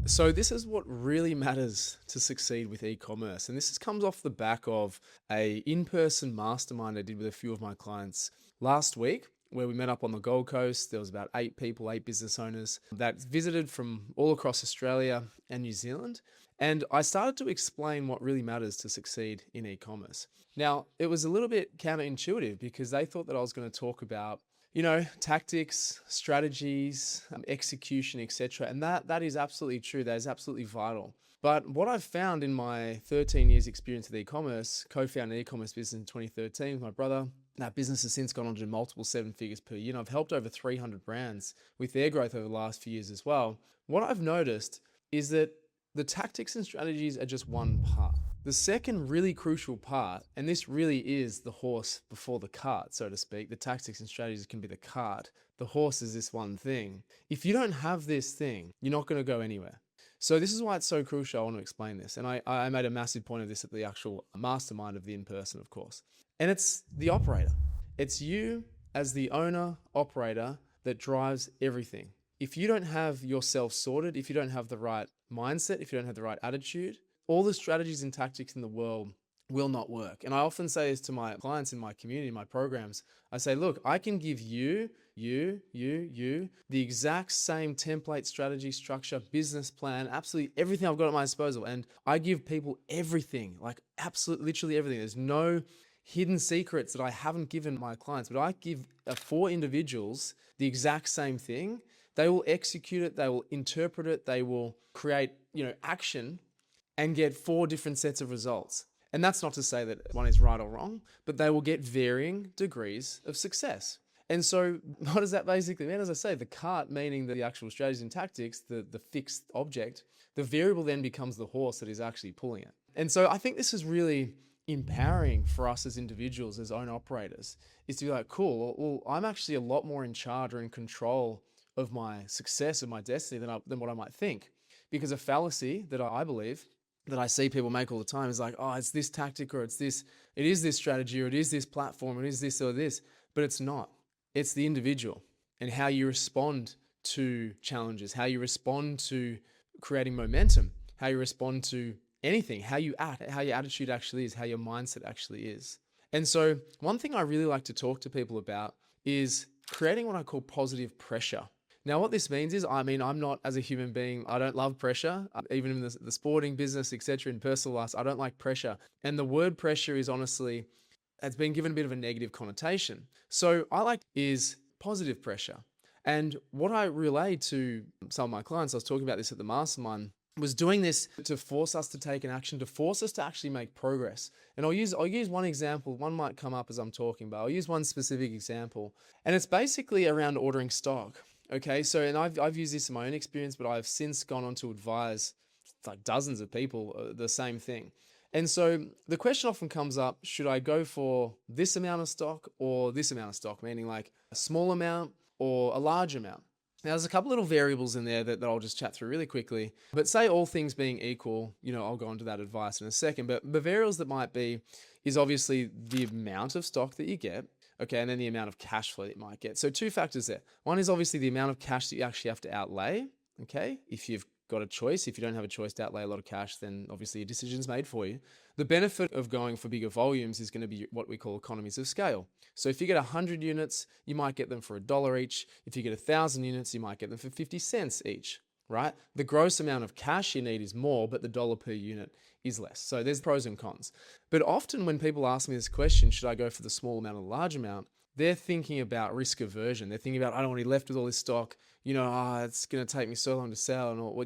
So this is what really matters to succeed with e-commerce. And comes off the back of a in-person mastermind I did with a few of my clients last week, where we met up on the Gold Coast. There was about 8 people, 8 business owners that visited from all across Australia and New Zealand. And I started to explain what really matters to succeed in e-commerce. Now, it was a little bit counterintuitive because they thought that I was going to talk about tactics, strategies, execution, etc. And that is absolutely true. That is absolutely vital. But what I've found in my 13 years experience with e-commerce, co-founded e-commerce business in 2013 with my brother, that business has since gone on to multiple 7 figures per year. And I've helped over 300 brands with their growth over the last few years as well. What I've noticed is that the tactics and strategies are just one part. The second really crucial part, and this really is the horse before the cart, so to speak, the tactics and strategies can be the cart. The horse is this one thing. If you don't have this thing, you're not going to go anywhere. So this is why it's so crucial. I want to explain this. And I made a massive point of this at the actual mastermind of the in-person, of course. And it's the operator. It's you as the owner, operator that drives everything. If you don't have yourself sorted, if you don't have the right mindset, if you don't have the right attitude, all the strategies and tactics in the world will not work. And I often say this to my clients in my community, in my programs. I say, look, I can give you, the exact same template, strategy, structure, business plan, absolutely everything I've got at my disposal. And I give people everything, like absolutely, literally everything. There's no hidden secrets that I haven't given my clients, but I give 4 individuals the exact same thing. They will execute it, they will interpret it, they will create, action and get 4 different sets of results. And that's not to say that one is right or wrong, but they will get varying degrees of success. And so what does that basically mean? As I say, the cart, meaning the actual strategies and tactics, the fixed object, the variable then becomes the horse that is actually pulling it. And so I think this is really empowering for us as individuals, as own operators, is to be like, cool, well, I'm actually a lot more in charge or in control of my success, of my destiny than what I might think. Because a fallacy that I believe that I see people make all the time is like, oh, it's this tactic, or it is this strategy, or it is this platform, or it is this or this, but it's not. It's the individual and how you respond to challenges, how you respond to creating momentum, how you respond to anything, how you act, how your attitude actually is, how your mindset actually is. And so one thing I really like to talk to people about is creating what I call positive pressure. Now, what this means is, I'm not, as a human being, I don't love pressure. Even in the sporting business, etc., in personal life, I don't like pressure. And the word pressure is honestly, it's been given a bit of a negative connotation. So I like is positive pressure. And what I relayed to some of my clients, I was talking about this at the mastermind, was doing this to force us to take an action, to force us to actually make progress. And I'll use one example. One might come up as I'm talking, but I'll use one specific example. And it's basically around ordering stock. Okay, so, and I've used this in my own experience, but I've since gone on to advise like dozens of people the same thing. And so the question often comes up, should I go for this amount of stock or this amount of stock, meaning like a small amount or a large amount? Now, there's a couple little variables in there that I'll just chat through really quickly. But say all things being equal, I'll go into that advice in a second. But the variables that might be is obviously the amount of stock that you get. Okay, and then the amount of cash flow that you might get. So 2 factors there. One is obviously the amount of cash that you actually have to outlay. Okay, if you've got a choice, if you don't have a choice to outlay a lot of cash, then obviously a decision's made for you. The benefit of going for bigger volumes is going to be what we call economies of scale. So if you get 100 units, you might get them for $1 each. If you get 1,000 units, you might get them for 50 cents each, right? The gross amount of cash you need is more, but the dollar per unit is less. So there's pros and cons. But often when people ask me this question, should I go for the small amount or the large amount? They're thinking about risk aversion. They're thinking about, I don't want to be left with all this stock. It's going to take me so long to sell and all.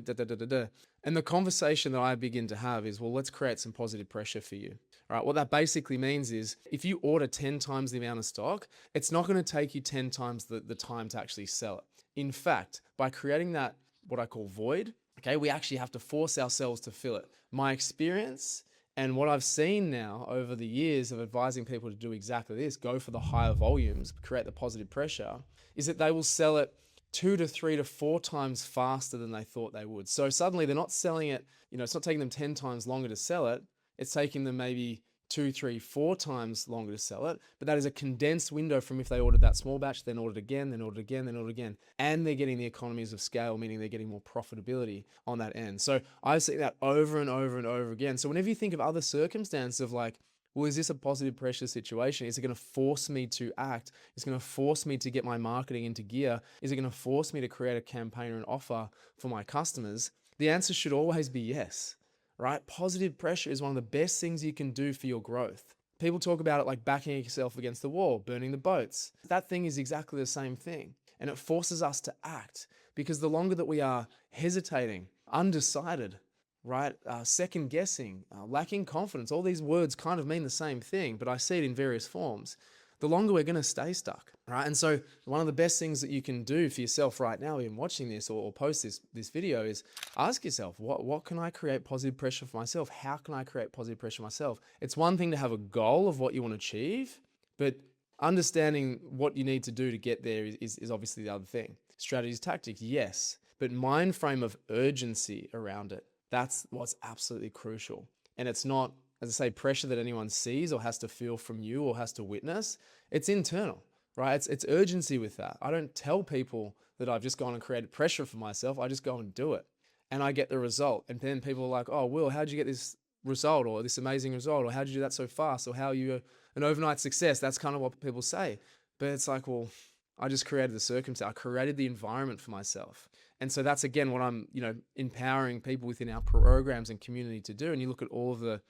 And the conversation that I begin to have is, well, let's create some positive pressure for you. All right. What that basically means is if you order 10 times the amount of stock, it's not going to take you 10 times the time to actually sell it. In fact, by creating that, what I call void, okay, we actually have to force ourselves to fill it. My experience and what I've seen now over the years of advising people to do exactly this, go for the higher volumes, create the positive pressure, is that they will sell it 2 to 3 to 4 times faster than they thought they would. So suddenly they're not selling it, it's not taking them 10 times longer to sell it. It's taking them maybe 2, 3, 4 times longer to sell it, but that is a condensed window from if they ordered that small batch, then ordered again, then ordered again, then ordered again. And they're getting the economies of scale, meaning they're getting more profitability on that end. So I've seen that over and over and over again. So whenever you think of other circumstances of like, well, is this a positive pressure situation? Is it going to force me to act? Is it going to force me to get my marketing into gear? Is it going to force me to create a campaign or an offer for my customers? The answer should always be yes, right? Positive pressure is one of the best things you can do for your growth. People talk about it like backing yourself against the wall, burning the boats. That thing is exactly the same thing. And it forces us to act, because the longer that we are hesitating, undecided, right? Second guessing, lacking confidence, all these words kind of mean the same thing, but I see it in various forms. The longer we're going to stay stuck, right? And so one of the best things that you can do for yourself right now, in watching this or post this video, is ask yourself, what can I create positive pressure for myself? How can I create positive pressure for myself? It's one thing to have a goal of what you want to achieve, but understanding what you need to do to get there is obviously the other thing. Strategies, tactics, yes, but mind frame of urgency around it. That's what's absolutely crucial. And it's not, as I say, pressure that anyone sees or has to feel from you or has to witness. It's internal, right? It's urgency with that. I don't tell people that I've just gone and created pressure for myself. I just go and do it. And I get the result. And then people are like, oh, Will, how'd you get this result, or this amazing result? Or how'd you do that so fast? Or how are you an overnight success? That's kind of what people say. But it's like, well, I just created the circumstance. I created the environment for myself. And so that's, again, what I'm, empowering people within our programs and community to do. And you look at all of the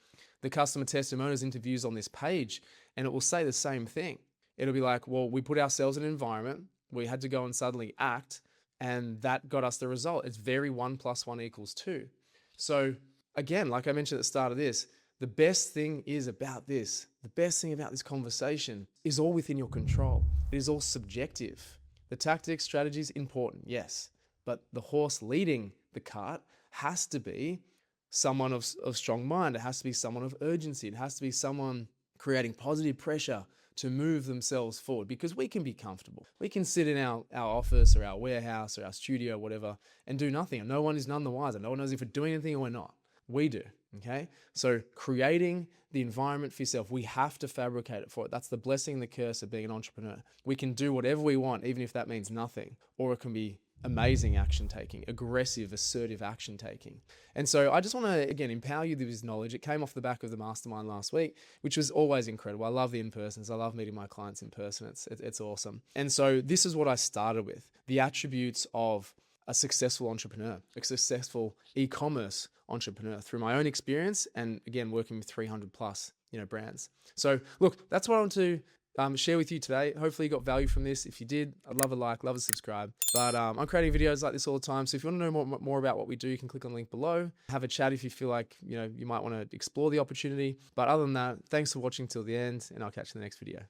customer testimonials, interviews on this page, and it will say the same thing. It'll be like, well, we put ourselves in an environment, we had to go and suddenly act, and that got us the result. It's very 1 + 1 = 2. So again, like I mentioned at the start of this, the best thing about this conversation is all within your control. It is all subjective. The tactics, strategies, important, yes. But the horse leading the cart has to be someone of strong mind. It has to be someone of urgency. It has to be someone creating positive pressure to move themselves forward, because we can be comfortable. We can sit in our office or our warehouse or our studio, whatever, and do nothing. And no one is none the wiser. No one knows if we're doing anything or we're not. We do, okay? So creating the environment for yourself, we have to fabricate it for it. That's the blessing and the curse of being an entrepreneur. We can do whatever we want, even if that means nothing, or it can be amazing action taking, aggressive, assertive action taking. And so I just want to, again, empower you with this knowledge. It came off the back of the mastermind last week, which was always incredible. I love the in-persons. I love meeting my clients in person. It's awesome. And so this is what I started with: the attributes of a successful entrepreneur, a successful e-commerce entrepreneur, through my own experience, and again, working with 300 plus, brands. So look, that's what I want to share with you today. Hopefully you got value from this. If you did, I'd love a like, love a subscribe. But I'm creating videos like this all the time. So if you want to know more about what we do, you can click on the link below. Have a chat if you feel like, you might want to explore the opportunity. But other than that, thanks for watching till the end, and I'll catch you in the next video.